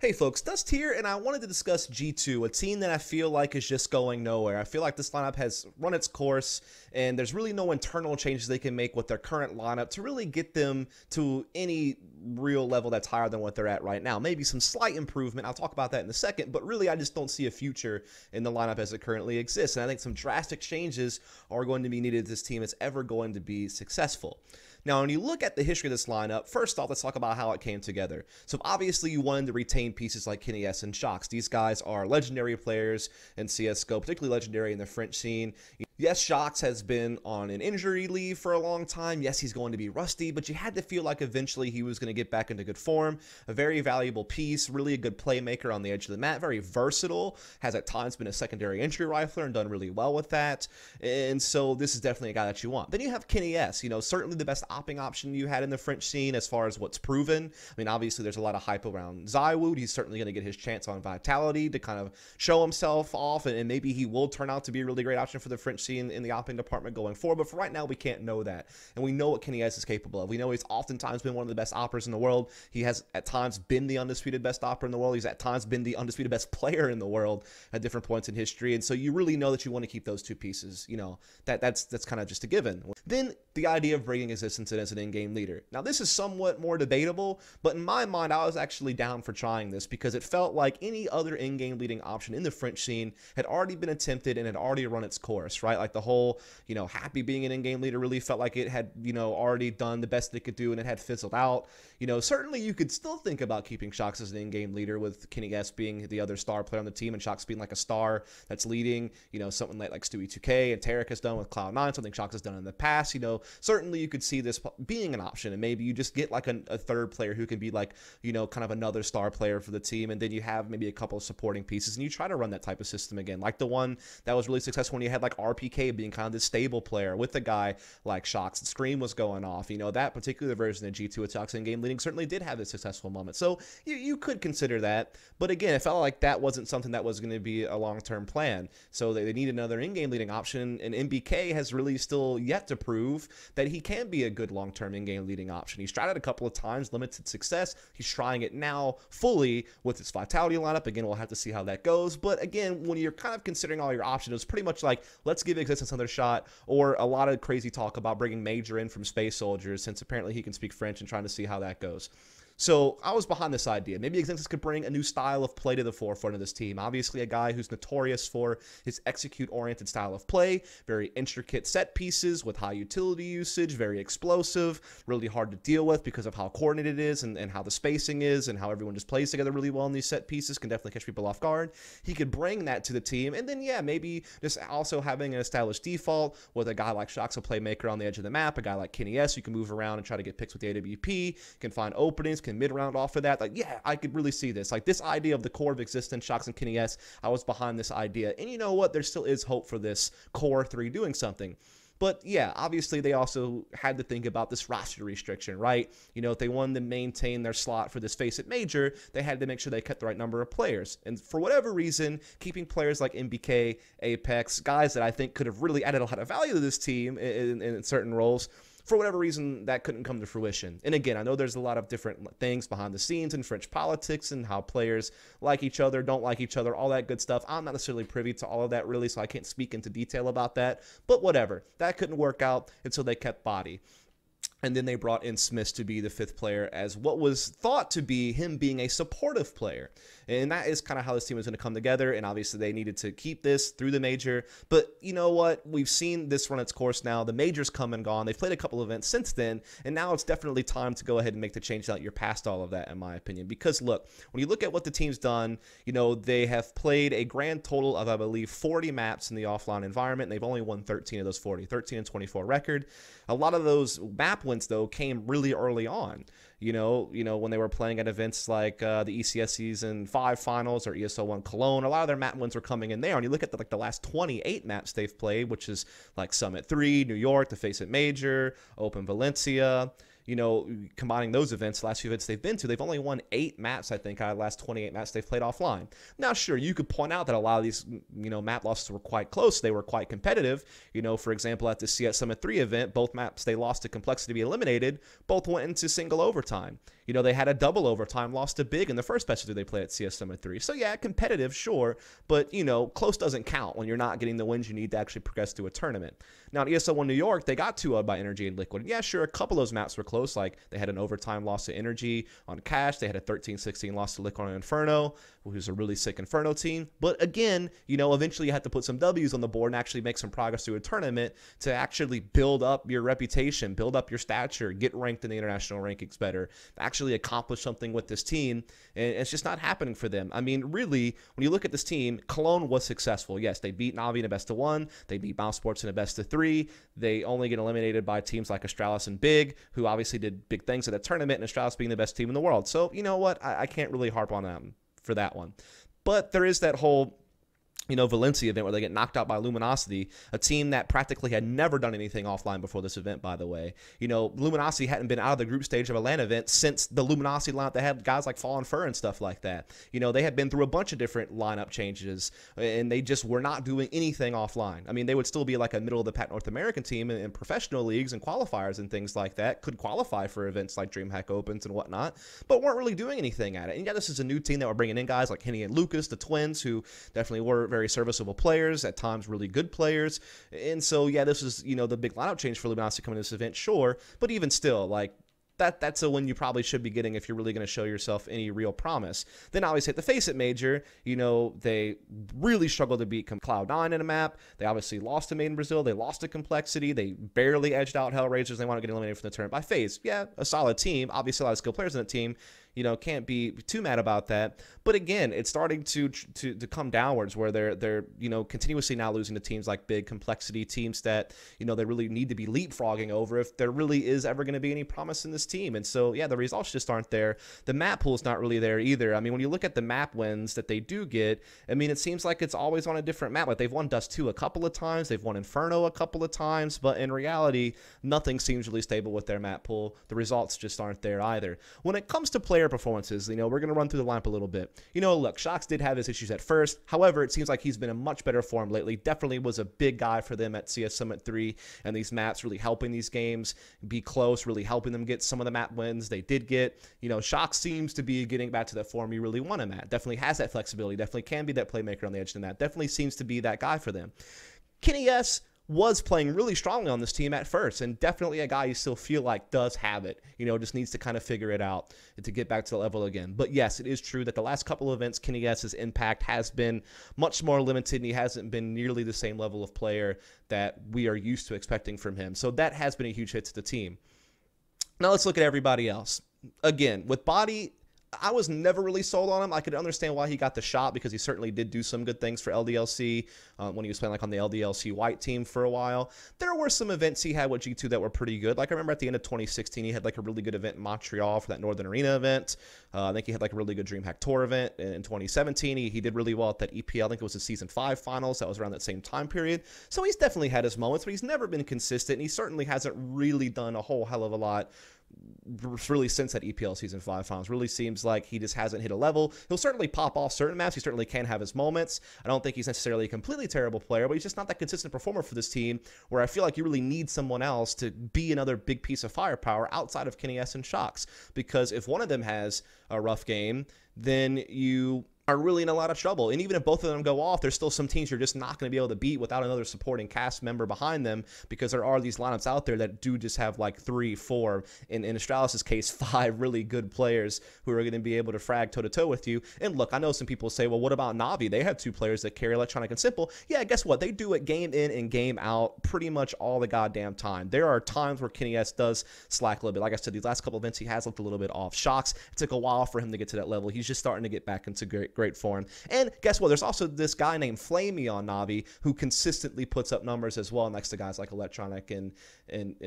Hey folks, Dust here, and I wanted to discuss G2, a team that I feel like is just going nowhere. I feel like this lineup has run its course, and there's really no internal changes they can make with their current lineup to really get them to any real level that's higher than what they're at right now. Maybe some slight improvement, I'll talk about that in a second, but really I just don't see a future in the lineup as it currently exists, and I think some drastic changes are going to be needed if this team is ever going to be successful. Now, when you look at the history of this lineup, first off, let's talk about how it came together. So obviously you wanted to retain pieces like Kenny S and Shox. These guys are legendary players in CSGO, particularly legendary in the French scene. Yes, Shox has been on an injury leave for a long time. Yes, he's going to be rusty, but you had to feel like eventually he was going to get back into good form. A very valuable piece, really a good playmaker on the edge of the map, very versatile, has at times been a secondary entry rifler and done really well with that. And so this is definitely a guy that you want. Then you have Kenny S, certainly the best opping option you had in the French scene as far as what's proven. I mean, obviously there's a lot of hype around Zywoo. He's certainly going to get his chance on Vitality to kind of show himself off, and maybe he will turn out to be a really great option for the French scene in the opping department going forward, but for right now we can't know that, and we know what Kenny S is capable of. We know he's oftentimes been one of the best oppers in the world. He has at times been the undisputed best opper in the world. He's at times been the undisputed best player in the world at different points in history, and so you really know that you want to keep those two pieces. That's kind of just a given. Then the idea of bringing existence in as an in-game leader. Now this is somewhat more debatable, but in my mind I was actually down for trying this because it felt like any other in-game leading option in the French scene had already been attempted and had already run its course, right? Like the whole, Happy being an in-game leader really felt like it had, already done the best it could do and it had fizzled out. Certainly you could still think about keeping Shox as an in-game leader with Kenny S being the other star player on the team and Shox being like a star that's leading, something like Stewie 2K and Tarek has done with Cloud9, something Shox has done in the past. Certainly you could see this being an option, and maybe you just get like a third player who can be like, kind of another star player for the team, and then you have maybe a couple of supporting pieces and you try to run that type of system again, like the one that was really successful when you had like RPK being kind of this stable player with a guy like Shox. The Scream was going off. That particular version of G2 with Shox in game leading certainly did have a successful moment. So you could consider that. But again, it felt like that wasn't something that was going to be a long-term plan. So they need another in-game leading option. And MBK has really still yet to prove that he can be a good long-term in-game leading option. He's tried it a couple of times, limited success. He's trying it now fully with his Vitality lineup. Again, we'll have to see how that goes. But again, when you're kind of considering all your options, it's pretty much like, let's give existence another shot, or a lot of crazy talk about bringing Major in from Space Soldiers, since apparently he can speak French, and trying to see how that goes. So I was behind this idea. Maybe Existence could bring a new style of play to the forefront of this team. Obviously a guy who's notorious for his execute-oriented style of play, very intricate set pieces with high utility usage, very explosive, really hard to deal with because of how coordinated it is and how the spacing is and how everyone just plays together really well in these set pieces, can definitely catch people off guard. He could bring that to the team, and then yeah, maybe just also having an established default with a guy like Shox, a playmaker on the edge of the map, a guy like Kenny S who can move around and try to get picks with the AWP, can find openings, can mid-round off of that. Like, yeah, I could really see this. Like, this idea of the core of existence, Shox and Kenny S, I was behind this idea. And you know what? There still is hope for this core three doing something. But yeah, obviously they also had to think about this roster restriction, right? If they wanted to maintain their slot for this Face It Major, they had to make sure they kept the right number of players. And for whatever reason, keeping players like MBK, Apex, guys that I think could have really added a lot of value to this team in certain roles, for whatever reason, that couldn't come to fruition. And again, I know there's a lot of different things behind the scenes in French politics and how players like each other, don't like each other, all that good stuff. I'm not necessarily privy to all of that really, so I can't speak into detail about that. But whatever. That couldn't work out, and so they kept Body. And then they brought in Smith to be the fifth player as what was thought to be him being a supportive player. And that is kind of how this team was going to come together. And obviously they needed to keep this through the major. But you know what? We've seen this run its course now. The major's come and gone. They've played a couple events since then. And now it's definitely time to go ahead and make the change that you're past all of that, in my opinion. Because look, when you look at what the team's done, they have played a grand total of, I believe, 40 maps in the offline environment. And they've only won 13 of those 40, 13 and 24 record. A lot of those map wins, though, came really early on. When they were playing at events like the ECS Season 5 Finals or ESL1 Cologne, a lot of their map wins were coming in there. And you look at the last 28 maps they've played, which is like Summit 3, New York, the Face It Major, Open Valencia, combining those events, the last few events they've been to, they've only won 8 maps, I think, out of the last 28 maps they've played offline. Now, sure, you could point out that a lot of these, map losses were quite close. They were quite competitive. For example, at the CS Summit 3 event, both maps they lost to Complexity to be eliminated, both went into single overtime. They had a double overtime loss to Big in the first best of 2 they played at CS Summit 3. So, yeah, competitive, sure, but, close doesn't count when you're not getting the wins you need to actually progress to a tournament. Now, at ESL1 New York, they got 2-0 by Energy and Liquid. Yeah, sure, a couple of those maps were close. Like, they had an overtime loss to Energy on Cash. They had a 13-16 loss to Liquid on Inferno, who's a really sick Inferno team. But again, eventually you have to put some W's on the board and actually make some progress through a tournament to actually build up your reputation, build up your stature, get ranked in the international rankings better, actually accomplish something with this team. And it's just not happening for them. I mean, really, when you look at this team, Cologne was successful. Yes, they beat Navi in a best of 1. They beat Mouse Sports in a best of 3. They only get eliminated by teams like Astralis and Big, who obviously did big things at the tournament, and Astralis being the best team in the world. So, you know what? I can't really harp on them for that one. But there is that whole Valencia event where they get knocked out by Luminosity, a team that practically had never done anything offline before this event, by the way. Luminosity hadn't been out of the group stage of a LAN event since the Luminosity lineup that had guys like Fallen Fur and stuff like that. They had been through a bunch of different lineup changes, and they just were not doing anything offline. I mean, they would still be like a middle-of-the-pack North American team in professional leagues and qualifiers and things like that, could qualify for events like DreamHack Opens and whatnot, but weren't really doing anything at it. And yeah, this is a new team that we're bringing in guys like Henny and Lucas, the twins, who definitely were very serviceable players, at times really good players. And so, yeah, this is, the big lineup change for Luminosity coming to this event, sure. But even still, like, that's a win you probably should be getting if you're really going to show yourself any real promise. Then obviously at the Face It Major, they really struggled to beat Cloud9 in a map. They obviously lost to Made in Brazil. They lost to Complexity. They barely edged out Hellraisers. They want to get eliminated from the tournament by FaZe. Yeah, a solid team. Obviously a lot of skilled players in the team. Can't be too mad about that. But again, it's starting to come downwards where they're continuously now losing to teams like Big, Complexity, teams that, they really need to be leapfrogging over if there really is ever going to be any promise in this team. And so, yeah, the results just aren't there. The map pool's not really there either. I mean, when you look at the map wins that they do get, I mean, it seems like it's always on a different map. Like, they've won Dust 2 a couple of times. They've won Inferno a couple of times. But in reality, nothing seems really stable with their map pool. The results just aren't there either. When it comes to player performances, we're going to run through the lineup a little bit. Look, Shox did have his issues at first. However, it seems like he's been in much better form lately. Definitely was a big guy for them at CS Summit 3 and these maps, really helping these games be close, really helping them get some of the map wins they did get. Shox seems to be getting back to that form you really want him at. Definitely has that flexibility. Definitely can be that playmaker on the edge of the map. Definitely seems to be that guy for them. Kenny S was playing really strongly on this team at first, and definitely a guy you still feel like does have it, just needs to kind of figure it out to get back to the level again. But yes, it is true that the last couple of events, Kenny S's impact has been much more limited, and he hasn't been nearly the same level of player that we are used to expecting from him. So that has been a huge hit to the team. Now let's look at everybody else. Again, with Body, I was never really sold on him. I could understand why he got the shot because he certainly did do some good things for LDLC when he was playing like on the LDLC white team for a while. There were some events he had with G2 that were pretty good. Like I remember at the end of 2016, he had like a really good event in Montreal for that Northern Arena event. I think he had like a really good DreamHack Tour event in 2017. He did really well at that EPL. I think it was the Season 5 finals. That was around that same time period. So he's definitely had his moments, but he's never been consistent. And he certainly hasn't really done a whole hell of a lot really since that EPL Season 5 finals. Really seems like he just hasn't hit a level. He'll certainly pop off certain maps. He certainly can have his moments. I don't think he's necessarily a completely terrible player, but he's just not that consistent performer for this team where I feel like you really need someone else to be another big piece of firepower outside of Kenny S and Shox. Because if one of them has a rough game, then you are really in a lot of trouble. And even if both of them go off, there's still some teams you're just not going to be able to beat without another supporting cast member behind them, because there are these lineups out there that do just have like 3, 4, in Astralis' case, 5 really good players who are going to be able to frag toe-to-toe with you. And look, I know some people say, well, what about Navi? They have 2 players that carry Electronic and Simple. Yeah, guess what? They do it game in and game out pretty much all the goddamn time. There are times where Kenny S does slack a little bit. Like I said, these last couple events, he has looked a little bit off. Shox, it took a while for him to get to that level. He's just starting to get back into great great for him. And guess what? There's also this guy named Flamey on Navi who consistently puts up numbers as well next to guys like Electronic and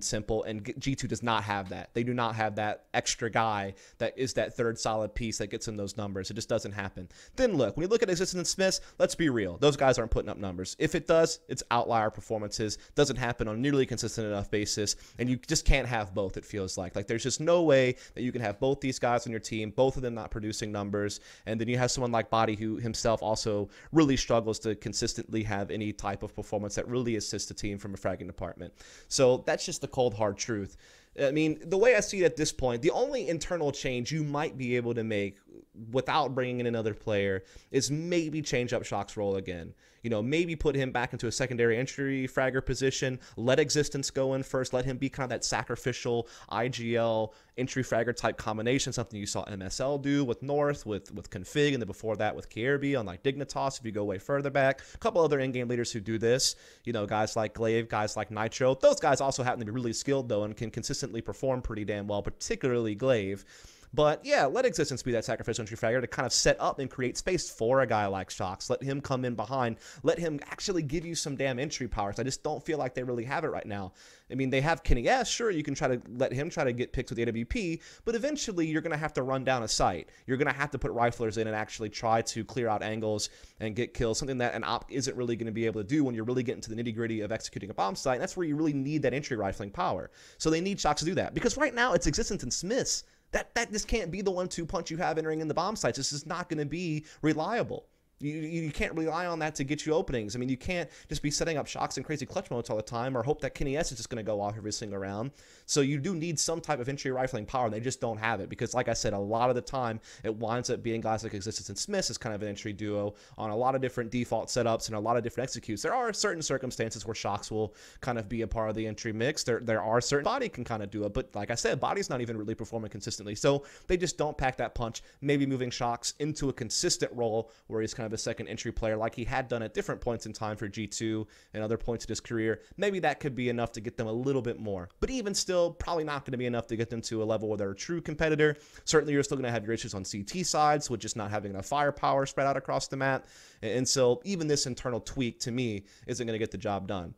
Simple. And G2 does not have that. They do not have that extra guy that is that third solid piece that gets them those numbers. It just doesn't happen. Then look, when you look at Existence and Smiths, let's be real. Those guys aren't putting up numbers. If it does, it's outlier performances. Doesn't happen on a nearly consistent enough basis. And you just can't have both, it feels like. Like there's just no way that you can have both these guys on your team, both of them not producing numbers. And then you have someone like Body who himself also really struggles to consistently have any type of performance that really assists the team from a fragging department. So that's just the cold, hard truth. I mean, the way I see it at this point, the only internal change you might be able to make without bringing in another player is maybe change up Shock's role again. You know, maybe put him back into a secondary entry fragger position, let Existence go in first, let him be kind of that sacrificial IGL entry fragger type combination, something you saw MSL do with North, with Config, and then before that with KRB on like Dignitas if you go way further back. A couple other in-game leaders who do this, you know, guys like Glaive, guys like Nitro. Those guys also happen to be really skilled though and can consistently perform pretty damn well, particularly Glaive. But yeah, let Existence be that sacrificial entry fragger to kind of set up and create space for a guy like Shocks. Let him come in behind. Let him actually give you some damn entry powers. I just don't feel like they really have it right now. I mean, they have Kenny S. Sure, you can try to let him try to get picked with AWP, but eventually you're going to have to run down a site. You're going to have to put riflers in and actually try to clear out angles and get kills, something that an op isn't really going to be able to do when you're really getting to the nitty-gritty of executing a bomb site. And that's where you really need that entry rifling power. So they need Shocks to do that. Because right now it's Existence and Smiths. That just can't be the 1-2 punch you have entering in the bomb sites. This is not going to be reliable. You can't rely on that to get you openings. I mean, you can't just be setting up Shocks and crazy clutch modes all the time or hope that Kenny S is just going to go off every single round. So you do need some type of entry rifling power, and they just don't have it because, like I said, a lot of the time it winds up being guys like Existence and Smiths as kind of an entry duo on a lot of different default setups and a lot of different executes. There are certain circumstances where Shocks will kind of be a part of the entry mix. There are certain Body can kind of do it, but like I said, Body's not even really performing consistently. So they just don't pack that punch. Maybe moving Shocks into a consistent role where he's kind of a second entry player like he had done at different points in time for G2 and other points in his career. Maybe that could be enough to get them a little bit more. But even still, probably not going to be enough to get them to a level where they're a true competitor. Certainly, you're still going to have your issues on CT sides with just not having enough firepower spread out across the map. And so even this internal tweak, to me, isn't going to get the job done.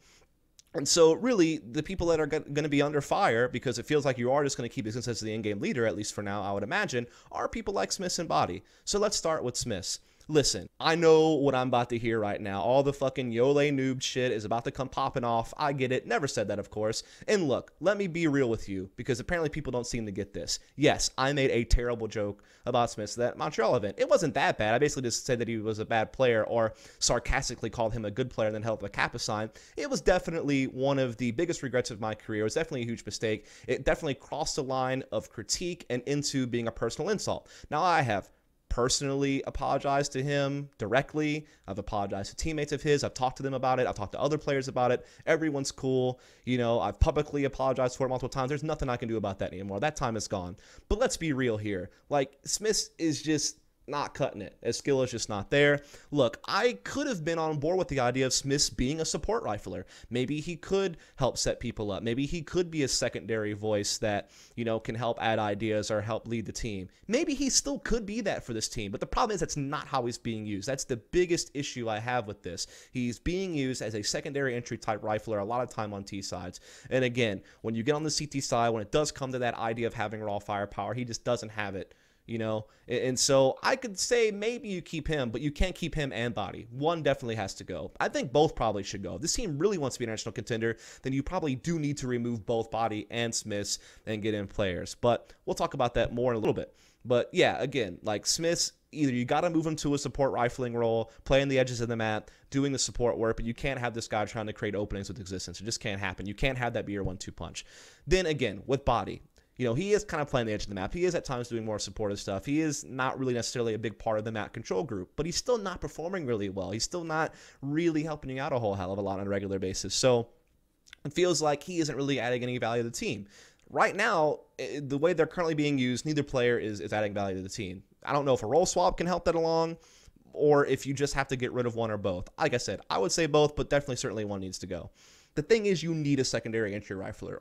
And so really, the people that are going to be under fire, because it feels like you are just going to keep Existence as the in-game leader, at least for now, I would imagine, are people like Smiths and Body. So let's start with Smiths. Listen, I know what I'm about to hear right now. All the fucking Yole noob shit is about to come popping off. I get it. Never said that, of course. And look, let me be real with you, because apparently people don't seem to get this. Yes, I made a terrible joke about Smiths at that Montreal event. It wasn't that bad. I basically just said that he was a bad player or sarcastically called him a good player and then held up a Kappa sign. It was definitely one of the biggest regrets of my career. It was definitely a huge mistake. It definitely crossed the line of critique and into being a personal insult. Now, I have personally apologized to him directly. I've apologized to teammates of his. I've talked to them about it. I've talked to other players about it. Everyone's cool. You know, I've publicly apologized for it multiple times. There's nothing I can do about that anymore. That time is gone. But let's be real here. Like, Smiths is just not cutting it. His skill is just not there. Look, I could have been on board with the idea of Smiths being a support rifler. Maybe he could help set people up. Maybe he could be a secondary voice that, you know, can help add ideas or help lead the team. Maybe he still could be that for this team, but the problem is that's not how he's being used. That's the biggest issue I have with this. He's being used as a secondary entry type rifler a lot of time on T sides. And again, when you get on the CT side, when it does come to that idea of having raw firepower, he just doesn't have it. You know, and so I could say maybe you keep him, but you can't keep him and Body. One definitely has to go. I think both probably should go. If this team really wants to be an national contender, then you probably do need to remove both Body and Smiths and get in players. But we'll talk about that more in a little bit. But yeah, again, like Smiths, either you got to move him to a support rifling role, playing the edges of the map, doing the support work, but you can't have this guy trying to create openings with Existence. It just can't happen. You can't have that be your 1-2 punch. Then again, with Body, you know, he is kind of playing the edge of the map. He is at times doing more supportive stuff. He is not really necessarily a big part of the map control group, but he's still not performing really well. He's still not really helping you out a whole hell of a lot on a regular basis. So it feels like he isn't really adding any value to the team. Right now, the way they're currently being used, neither player is adding value to the team. I don't know if a role swap can help that along, or if you just have to get rid of one or both. Like I said, I would say both, but definitely certainly one needs to go. The thing is, you need a secondary entry rifler,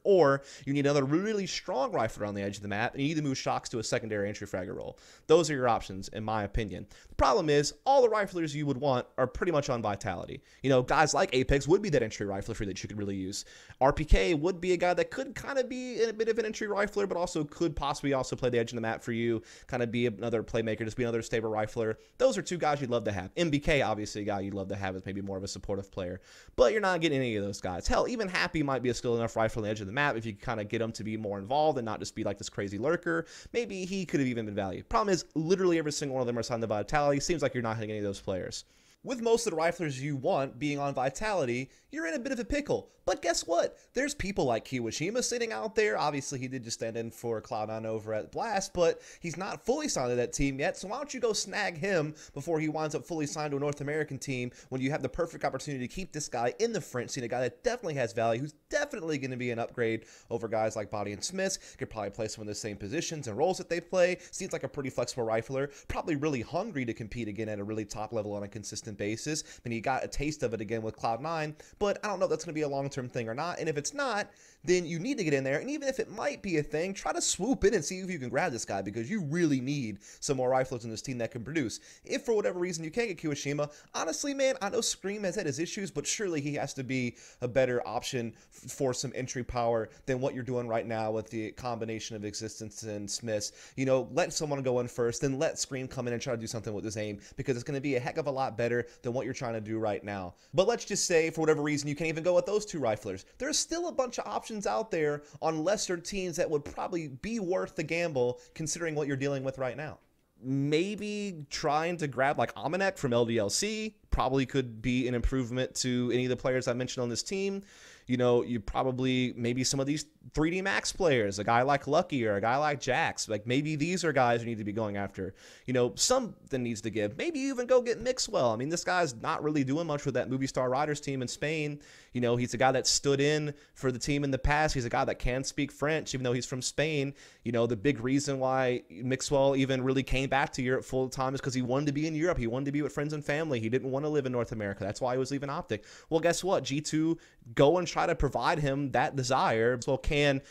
or you need another really strong rifler on the edge of the map, and you need to move Shocks to a secondary entry fragger role. Those are your options, in my opinion. The problem is, all the riflers you would want are pretty much on Vitality. You know, guys like Apex would be that entry rifler for you that you could really use. RPK would be a guy that could kind of be a bit of an entry rifler, but also could possibly also play the edge of the map for you, kind of be another playmaker, just be another stable rifler. Those are two guys you'd love to have. MBK, obviously, a guy you'd love to have as maybe more of a supportive player, but you're not getting any of those guys. Hell, even Happy might be a skilled enough rifle on the edge of the map if you kind of get him to be more involved and not just be like this crazy lurker. Maybe he could have even been valued. Problem is, literally every single one of them are signed to Vitality. Seems like you're not hitting any of those players. With most of the riflers you want being on Vitality, you're in a bit of a pickle. But guess what? There's people like Kiwashima sitting out there. Obviously, he did just stand in for Cloud9 over at Blast, but he's not fully signed to that team yet. So why don't you go snag him before he winds up fully signed to a North American team when you have the perfect opportunity to keep this guy in the French scene, a guy that definitely has value, who's definitely going to be an upgrade over guys like Body and Smiths. Could probably play some of the same positions and roles that they play. Seems like a pretty flexible rifler. Probably really hungry to compete again at a really top level on a consistent basis. And he got a taste of it again with Cloud9, but I don't know if that's going to be a long-term thing or not. And if it's not, then you need to get in there. And even if it might be a thing, try to swoop in and see if you can grab this guy, because you really need some more riflers in this team that can produce. If for whatever reason you can't get Kiwashima, honestly, man, I know Scream has had his issues, but surely he has to be a better option for some entry power than what you're doing right now with the combination of Existence and Smiths. You know, let someone go in first, then let Scream come in and try to do something with his aim, because it's going to be a heck of a lot better than what you're trying to do right now. But let's just say, for whatever reason, you can't even go with those two riflers. There's still a bunch of options out there on lesser teams that would probably be worth the gamble considering what you're dealing with right now. Maybe trying to grab like Amanek from LDLC probably could be an improvement to any of the players I mentioned on this team. You know, you probably, maybe some of these 3D Max players, a guy like Lucky or a guy like Jax, like maybe these are guys you need to be going after. You know, something needs to give. Maybe you even go get Mixwell. I mean, this guy's not really doing much with that Movie Star Riders team in Spain. You know, he's a guy that stood in for the team in the past. He's a guy that can speak French, even though he's from Spain. You know, the big reason why Mixwell even really came back to Europe full time is because he wanted to be in Europe. He wanted to be with friends and family. He didn't want to live in North America. That's why he was leaving Optic. Well, guess what? G2 go and try to provide him that desire. So can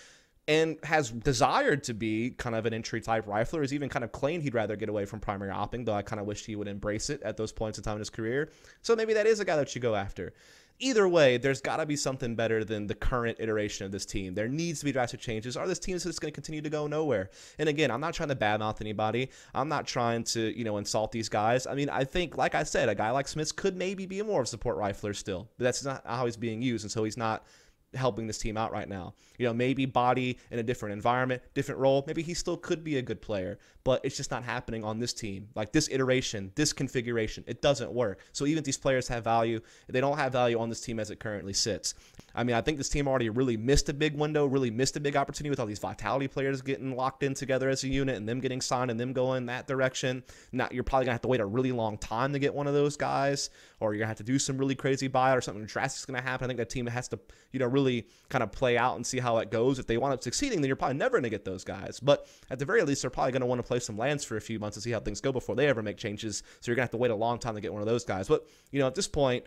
and has desired to be kind of an entry type rifler, has even kind of claimed he'd rather get away from primary opping, though I kind of wish he would embrace it at those points in time in his career. So maybe that is a guy that you go after. Either way, there's got to be something better than the current iteration of this team. There needs to be drastic changes, or this team is just going to continue to go nowhere. And again, I'm not trying to badmouth anybody. I'm not trying to, you know, insult these guys. I mean, I think, like I said, a guy like Smiths could maybe be a more of a support rifler still, but that's not how he's being used, and so he's not helping this team out right now. You know, maybe Body in a different environment, different role, maybe he still could be a good player, but it's just not happening on this team. Like this iteration, this configuration, it doesn't work. So even if these players have value, they don't have value on this team as it currently sits. I mean, I think this team already really missed a big window, really missed a big opportunity with all these Vitality players getting locked in together as a unit and them getting signed and them going that direction. Now, you're probably going to have to wait a really long time to get one of those guys, or you're going to have to do some really crazy buyout or something drastic is going to happen. I think that team has to, you know, really kind of play out and see how it goes. If they wind up succeeding, then you're probably never going to get those guys. But at the very least, they're probably going to want to play some lands for a few months to see how things go before they ever make changes. So you're going to have to wait a long time to get one of those guys. But, you know, at this point,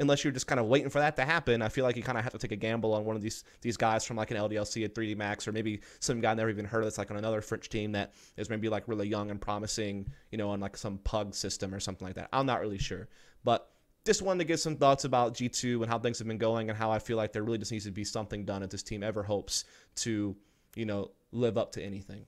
unless you're just kind of waiting for that to happen, I feel like you kind of have to take a gamble on one of these guys from like an LDLC at 3D Max, or maybe some guy I never even heard of that's like on another French team that is maybe like really young and promising, you know, on like some pug system or something like that. I'm not really sure. But just wanted to give some thoughts about G2 and how things have been going and how I feel like there really just needs to be something done if this team ever hopes to, you know, live up to anything.